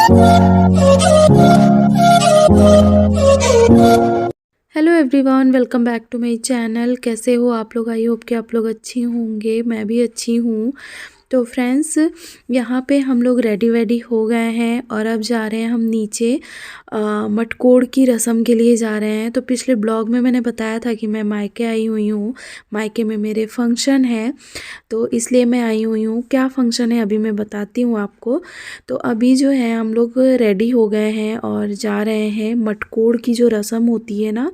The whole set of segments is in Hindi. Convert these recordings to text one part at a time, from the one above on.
Hello everyone, welcome back to my channel. कैसे हो आप लोग? आई होप कि आप लोग अच्छी होंगे। मैं भी अच्छी हूँ। तो फ्रेंड्स, यहाँ पे हम लोग रेडी वेडी हो गए हैं और अब जा रहे हैं हम नीचे मटकोड़ की रस्म के लिए जा रहे हैं। तो पिछले ब्लॉग में मैंने बताया था कि मैं मायके आई हुई हूँ। मायके में मेरे फंक्शन है, तो इसलिए मैं आई हुई हूँ। क्या फ़ंक्शन है अभी मैं बताती हूँ आपको। तो अभी जो है हम लोग रेडी हो गए हैं और जा रहे हैं। मटकोड़ की जो रस्म होती है ना,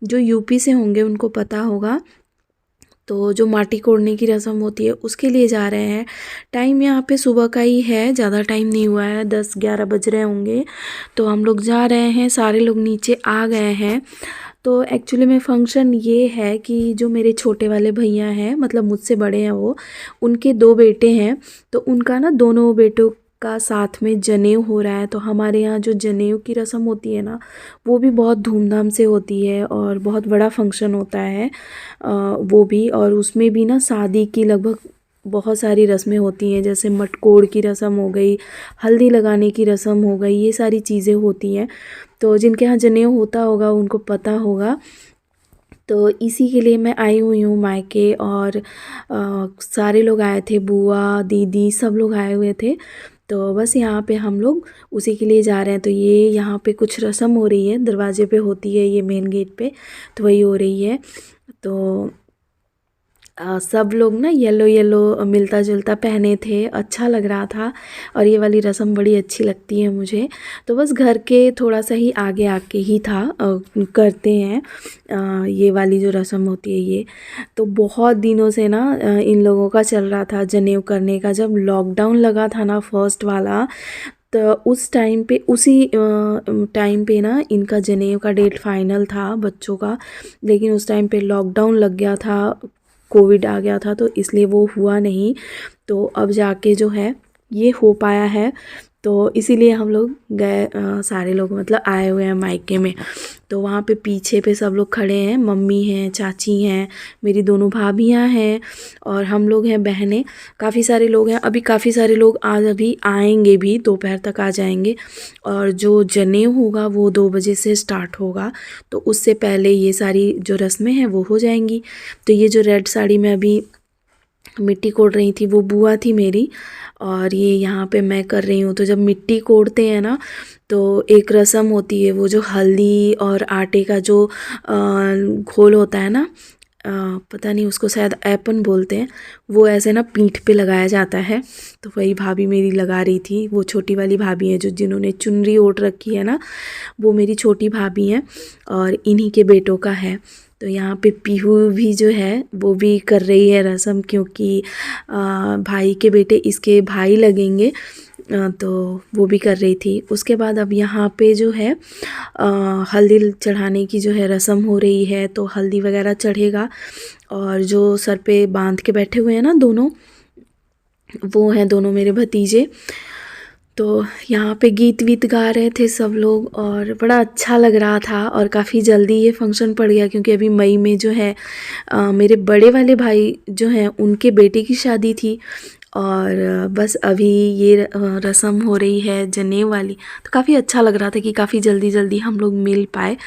जो यूपी से होंगे उनको पता होगा। तो जो माटी कोड़ने की रस्म होती है उसके लिए जा रहे हैं। टाइम यहाँ पे सुबह का ही है, ज़्यादा टाइम नहीं हुआ है, 10-11 बज रहे होंगे। तो हम लोग जा रहे हैं, सारे लोग नीचे आ गए हैं। तो एक्चुअली में फ़ंक्शन ये है कि जो मेरे छोटे वाले भैया हैं, मतलब मुझसे बड़े हैं वो, उनके 2 बेटे हैं। तो उनका ना दोनों बेटों का साथ में जनेऊ हो रहा है। तो हमारे यहाँ जो जनेऊ की रस्म होती है ना, वो भी बहुत धूमधाम से होती है और बहुत बड़ा फंक्शन होता है वो भी। और उसमें भी ना शादी की लगभग बहुत सारी रस्में होती हैं, जैसे मटकोड़ की रस्म हो गई, हल्दी लगाने की रस्म हो गई, ये सारी चीज़ें होती हैं। तो जिनके यहाँ जनेऊ होता होगा उनको पता होगा। तो इसी के लिए मैं आई हुई हूँ मायके। और सारे लोग आए थे, बुआ दीदी सब लोग आए हुए थे। तो बस यहाँ पे हम लोग उसी के लिए जा रहे हैं। तो ये यहाँ पे कुछ रस्म हो रही है, दरवाजे पे होती है ये मेन गेट पे, तो वही हो रही है। तो सब लोग ना येलो येलो मिलता जुलता पहने थे, अच्छा लग रहा था। और ये वाली रस्म बड़ी अच्छी लगती है मुझे। तो बस घर के थोड़ा सा ही आगे आके ही था करते हैं ये वाली जो रस्म होती है ये। तो बहुत दिनों से ना इन लोगों का चल रहा था जनेऊ करने का। जब लॉकडाउन लगा था ना फर्स्ट वाला, तो उस टाइम पे, उसी टाइम पे ना इनका जनेऊ का डेट फाइनल था बच्चों का। लेकिन उस टाइम पे लॉकडाउन लग गया था, कोविड आ गया था, तो इसलिए वो हुआ नहीं। तो अब जाके जो है ये हो पाया है। तो इसीलिए हम लोग गए, सारे लोग मतलब आए हुए हैं मायके में। तो वहाँ पे पीछे पे सब लोग खड़े हैं, मम्मी हैं, चाची हैं, मेरी दोनों भाभियाँ हैं और हम लोग हैं बहनें। काफ़ी सारे लोग हैं। अभी काफ़ी सारे लोग आज अभी आएंगे भी, दोपहर तक आ जाएंगे। और जो जनेऊ होगा वो 2 बजे से स्टार्ट होगा। तो उससे पहले ये सारी जो रस्में हैं वो हो जाएंगी। तो ये जो रेड साड़ी में अभी मिट्टी कोड़ रही थी वो बुआ थी मेरी, और ये यहाँ पे मैं कर रही हूँ। तो जब मिट्टी कोड़ते हैं ना, तो एक रस्म होती है, वो जो हल्दी और आटे का जो घोल होता है ना, पता नहीं उसको शायद ऐपन बोलते हैं, वो ऐसे ना पीठ पे लगाया जाता है। तो वही भाभी मेरी लगा रही थी। वो छोटी वाली भाभी है जो जिन्होंने चुनरी ओढ़ रखी है ना, वो मेरी छोटी भाभी हैं और इन्हीं के बेटों का है। तो यहाँ पे पीहू भी जो है वो भी कर रही है रस्म, क्योंकि भाई के बेटे इसके भाई लगेंगे। तो वो भी कर रही थी। उसके बाद अब यहाँ पे जो है हल्दी चढ़ाने की जो है रस्म हो रही है। तो हल्दी वगैरह चढ़ेगा और जो सर पे बांध के बैठे हुए हैं ना दोनों, वो हैं दोनों मेरे भतीजे। तो यहाँ पे गीत वीत गा रहे थे सब लोग और बड़ा अच्छा लग रहा था। और काफ़ी जल्दी ये फंक्शन पड़ गया, क्योंकि अभी मई में जो है मेरे बड़े वाले भाई जो हैं उनके बेटे की शादी थी। और बस अभी ये रस्म हो रही है जनेऊ वाली। तो काफ़ी अच्छा लग रहा था कि काफ़ी जल्दी जल्दी हम लोग मिल पाए।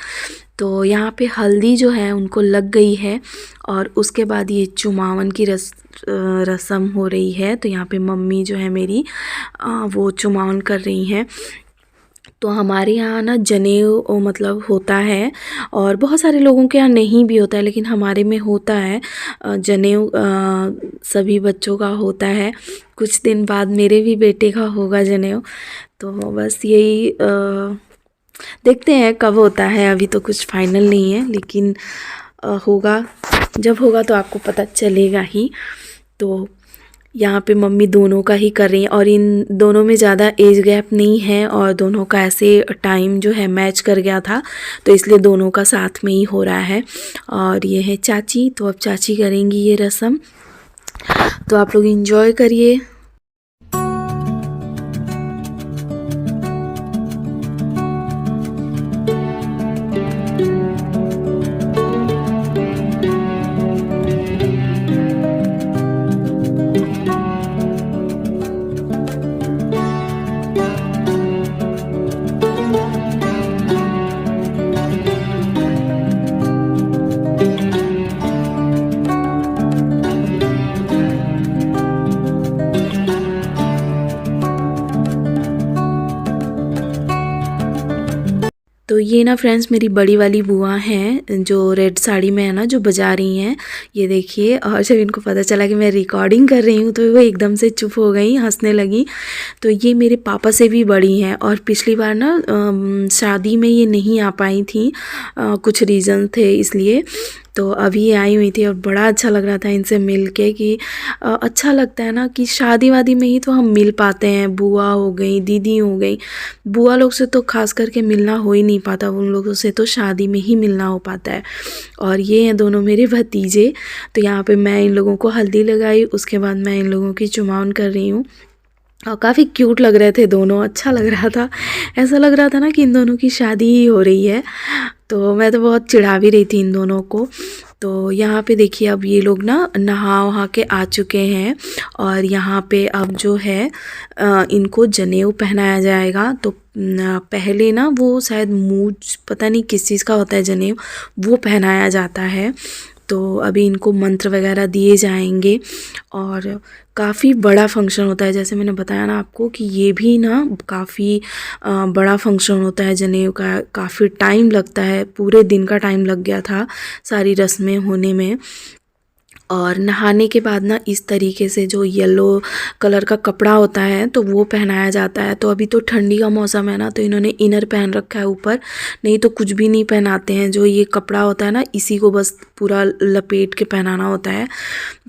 तो यहाँ पे हल्दी जो है उनको लग गई है और उसके बाद ये चुमावन की रस्म हो रही है। तो यहाँ पे मम्मी जो है मेरी वो चुमावन कर रही हैं। तो हमारे यहाँ ना जनेऊ मतलब होता है, और बहुत सारे लोगों के यहाँ नहीं भी होता है, लेकिन हमारे में होता है जनेऊ। सभी बच्चों का होता है। कुछ दिन बाद मेरे भी बेटे का होगा जनेऊ। तो बस यही देखते हैं कब होता है। अभी तो कुछ फाइनल नहीं है, लेकिन होगा। जब होगा तो आपको पता चलेगा ही। तो यहाँ पे मम्मी दोनों का ही कर रही हैं, और इन दोनों में ज़्यादा एज गैप नहीं है और दोनों का ऐसे टाइम जो है मैच कर गया था, तो इसलिए दोनों का साथ में ही हो रहा है। और ये है चाची, तो अब चाची करेंगी ये रस्म। तो आप लोग एंजॉय करिए। तो ये ना फ्रेंड्स मेरी बड़ी वाली बुआ हैं जो रेड साड़ी में है ना, जो बजा रही हैं, ये देखिए। और जब इनको पता चला कि मैं रिकॉर्डिंग कर रही हूँ तो वो एकदम से चुप हो गई, हंसने लगी। तो ये मेरे पापा से भी बड़ी हैं और पिछली बार ना शादी में ये नहीं आ पाई थी, कुछ रीज़न थे इसलिए। तो अभी ये आई हुई थी और बड़ा अच्छा लग रहा था इनसे मिल के कि अच्छा लगता है ना कि शादी वादी में ही तो हम मिल पाते हैं। बुआ हो गई, दीदी हो गई, बुआ लोग से तो खास करके मिलना हो ही नहीं पाता, उन लोगों से तो शादी में ही मिलना हो पाता है। और ये हैं दोनों मेरे भतीजे। तो यहाँ पे मैं इन लोगों को हल्दी लगाई, उसके बाद मैं इन लोगों की चुमावन कर रही हूँ। और काफ़ी क्यूट लग रहे थे दोनों, अच्छा लग रहा था। ऐसा लग रहा था ना कि इन दोनों की शादी ही हो रही है। तो मैं तो बहुत चिढ़ा भी रही थी इन दोनों को। तो यहाँ पे देखिए अब ये लोग ना नहा वहा के आ चुके हैं और यहाँ पे अब जो है इनको जनेऊ पहनाया जाएगा। तो पहले ना वो शायद मूछ, पता नहीं किस चीज़ का होता है जनेऊ, वो पहनाया जाता है। तो अभी इनको मंत्र वगैरह दिए जाएंगे और काफ़ी बड़ा फंक्शन होता है। जैसे मैंने बताया ना आपको कि ये भी ना काफ़ी बड़ा फंक्शन होता है जनेऊ का, काफ़ी टाइम लगता है, पूरे दिन का टाइम लग गया था सारी रस्में होने में। और नहाने के बाद ना इस तरीके से जो येलो कलर का कपड़ा होता है तो वो पहनाया जाता है। तो अभी तो ठंडी का मौसम है ना, तो इन्होंने इनर पहन रखा है ऊपर, नहीं तो कुछ भी नहीं पहनाते हैं। जो ये कपड़ा होता है ना, इसी को बस पूरा लपेट के पहनाना होता है।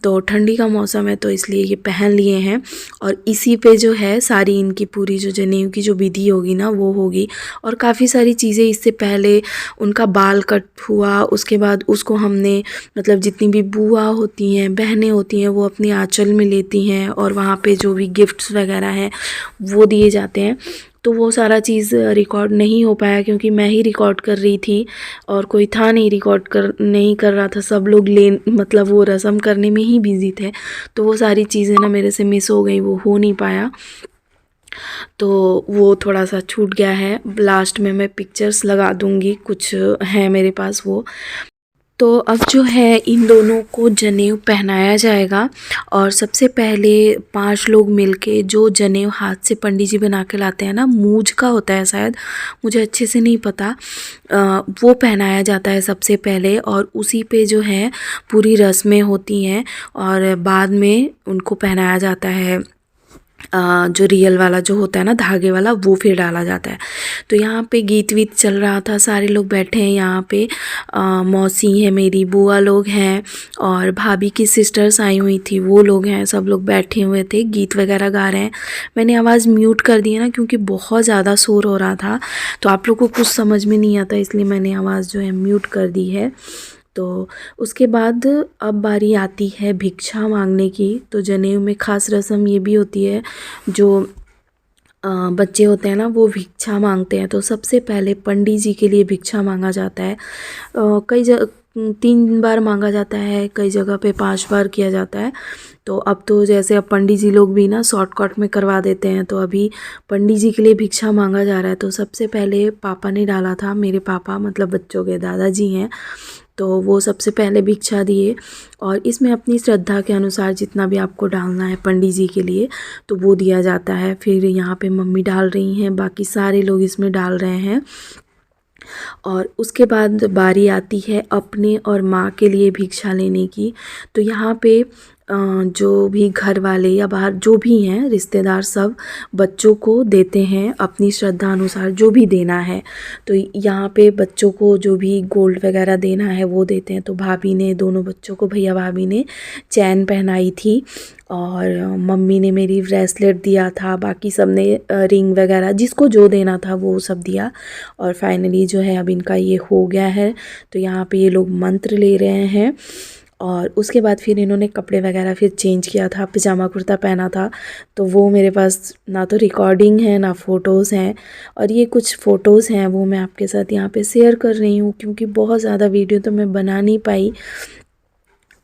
तो ठंडी का मौसम है तो इसलिए ये पहन लिए हैं और इसी पे जो है सारी इनकी पूरी जो जनेऊ की जो विधि होगी ना वो होगी। और काफ़ी सारी चीज़ें इससे पहले उनका बाल कट हुआ, उसके बाद उसको हमने मतलब जितनी भी बुआ होती हैं, बहनें होती हैं, वो अपनी आंचल में लेती हैं और वहाँ पे जो भी गिफ्ट्स वगैरह हैं वो दिए जाते हैं। तो वो सारा चीज़ रिकॉर्ड नहीं हो पाया क्योंकि मैं ही रिकॉर्ड कर रही थी और कोई था नहीं रिकॉर्ड नहीं कर रहा था, सब लोग मतलब वो रस्म करने में ही बिज़ी थे। तो वो सारी चीज़ें ना मेरे से मिस हो गई, वो हो नहीं पाया। तो वो थोड़ा सा छूट गया है। लास्ट में मैं पिक्चर्स लगा दूँगी, कुछ है मेरे पास वो। तो अब जो है इन दोनों को जनेऊ पहनाया जाएगा और सबसे पहले 5 लोग मिलके जो जनेऊ हाथ से पंडित जी बना के लाते हैं ना, मूंज का होता है शायद, मुझे अच्छे से नहीं पता, वो पहनाया जाता है सबसे पहले और उसी पे जो है पूरी रस्में होती हैं और बाद में उनको पहनाया जाता है जो रियल वाला जो होता है ना, धागे वाला, वो फिर डाला जाता है। तो यहाँ पे गीत वीत चल रहा था, सारे लोग बैठे हैं यहाँ पे, मौसी है मेरी, बुआ लोग हैं और भाभी की सिस्टर्स आई हुई थी, वो लोग हैं, सब लोग बैठे हुए थे, गीत वगैरह गा रहे हैं। मैंने आवाज़ म्यूट कर दी है ना क्योंकि बहुत ज़्यादा शोर हो रहा था, तो आप लोग को कुछ समझ में नहीं आता, इसलिए मैंने आवाज़ जो है म्यूट कर दी है। तो उसके बाद अब बारी आती है भिक्षा मांगने की। तो जनेऊ में ख़ास रस्म ये भी होती है, जो बच्चे होते हैं ना वो भिक्षा मांगते हैं। तो सबसे पहले पंडित जी के लिए भिक्षा मांगा जाता है। कई 3 बार मांगा जाता है, कई जगह पे 5 बार किया जाता है। तो अब तो जैसे अब पंडित जी लोग भी ना शॉर्टकट में करवा देते हैं, तो अभी पंडित जी के लिए भिक्षा मांगा जा रहा है। तो सबसे पहले पापा ने डाला था, मेरे पापा मतलब बच्चों के दादाजी हैं, तो वो सबसे पहले भिक्षा दिए और इसमें अपनी श्रद्धा के अनुसार जितना भी आपको डालना है पंडित जी के लिए तो वो दिया जाता है। फिर यहाँ पे मम्मी डाल रही हैं, बाकी सारे लोग इसमें डाल रहे हैं। और उसके बाद बारी आती है अपने और माँ के लिए भिक्षा लेने की। तो यहाँ पे जो भी घर वाले या बाहर जो भी हैं रिश्तेदार सब बच्चों को देते हैं अपनी श्रद्धा अनुसार जो भी देना है। तो यहाँ पे बच्चों को जो भी गोल्ड वगैरह देना है वो देते हैं। तो भाभी ने दोनों बच्चों को, भैया भाभी ने चैन पहनाई थी और मम्मी ने मेरी ब्रेसलेट दिया था, बाकी सब ने रिंग वगैरह जिसको जो देना था वो सब दिया। और फाइनली जो है अब इनका ये हो गया है। तो यहाँ पे ये लोग मंत्र ले रहे हैं और उसके बाद फिर इन्होंने कपड़े वगैरह फिर चेंज किया था, पजामा कुर्ता पहना था। तो वो मेरे पास ना तो रिकॉर्डिंग है ना फ़ोटोज़ हैं, और ये कुछ फ़ोटोज़ हैं वो मैं आपके साथ यहाँ पे शेयर कर रही हूँ क्योंकि बहुत ज़्यादा वीडियो तो मैं बना नहीं पाई।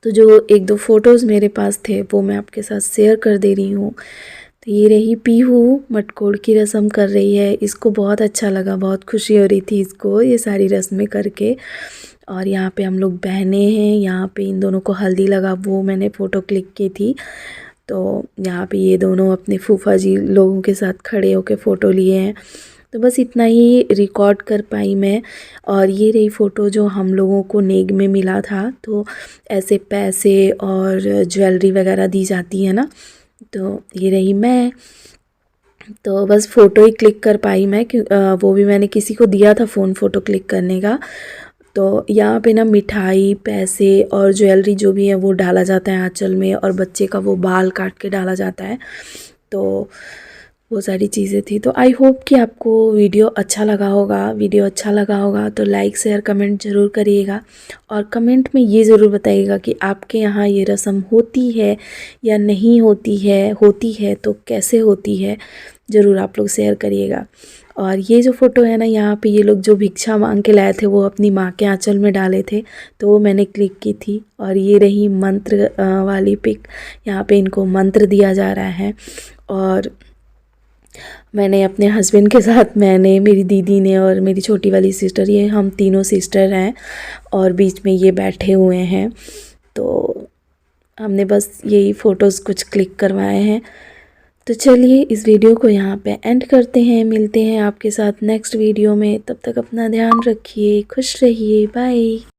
तो जो 1-2 फ़ोटोज़ मेरे पास थे वो मैं आपके साथ शेयर कर दे रही हूँ। तो ये रही पीहू, मटकोर की रस्म कर रही है, इसको बहुत अच्छा लगा, बहुत खुशी हो रही थी इसको ये सारी रस्में करके। और यहाँ पे हम लोग बहनें हैं, यहाँ पे इन दोनों को हल्दी लगा वो मैंने फ़ोटो क्लिक की थी। तो यहाँ पे ये दोनों अपने फूफा जी लोगों के साथ खड़े होकर फ़ोटो लिए हैं। तो बस इतना ही रिकॉर्ड कर पाई मैं। और ये रही फ़ोटो जो हम लोगों को नेग में मिला था। तो ऐसे पैसे और ज्वेलरी वगैरह दी जाती है ना, तो ये रही मैं। तो बस फ़ोटो ही क्लिक कर पाई मैं, वो भी मैंने किसी को दिया था फ़ोन फ़ोटो क्लिक करने का। तो यहाँ पे ना मिठाई, पैसे और ज्वेलरी जो भी है वो डाला जाता है आँचल में, और बच्चे का वो बाल काट के डाला जाता है। तो वो सारी चीज़ें थी। तो आई होप कि आपको वीडियो अच्छा लगा होगा। वीडियो अच्छा लगा होगा तो लाइक शेयर कमेंट ज़रूर करिएगा, और कमेंट में ये ज़रूर बताइएगा कि आपके यहाँ ये रस्म होती है या नहीं होती है, होती है तो कैसे होती है, ज़रूर आप लोग शेयर करिएगा। और ये जो फ़ोटो है ना, यहाँ पे ये लोग जो भिक्षा मांग के लाए थे वो अपनी माँ के आंचल में डाले थे, तो वो मैंने क्लिक की थी। और ये रही मंत्र वाली पिक, यहाँ पे इनको मंत्र दिया जा रहा है। और मैंने अपने हस्बैंड के साथ, मैंने, मेरी दीदी ने और मेरी छोटी वाली सिस्टर, ये हम तीनों सिस्टर हैं, और बीच में ये बैठे हुए हैं। तो हमने बस यही फ़ोटोज़ कुछ क्लिक करवाए हैं। तो चलिए इस वीडियो को यहाँ पे एंड करते हैं। मिलते हैं आपके साथ नेक्स्ट वीडियो में। तब तक अपना ध्यान रखिए, खुश रहिए, बाय।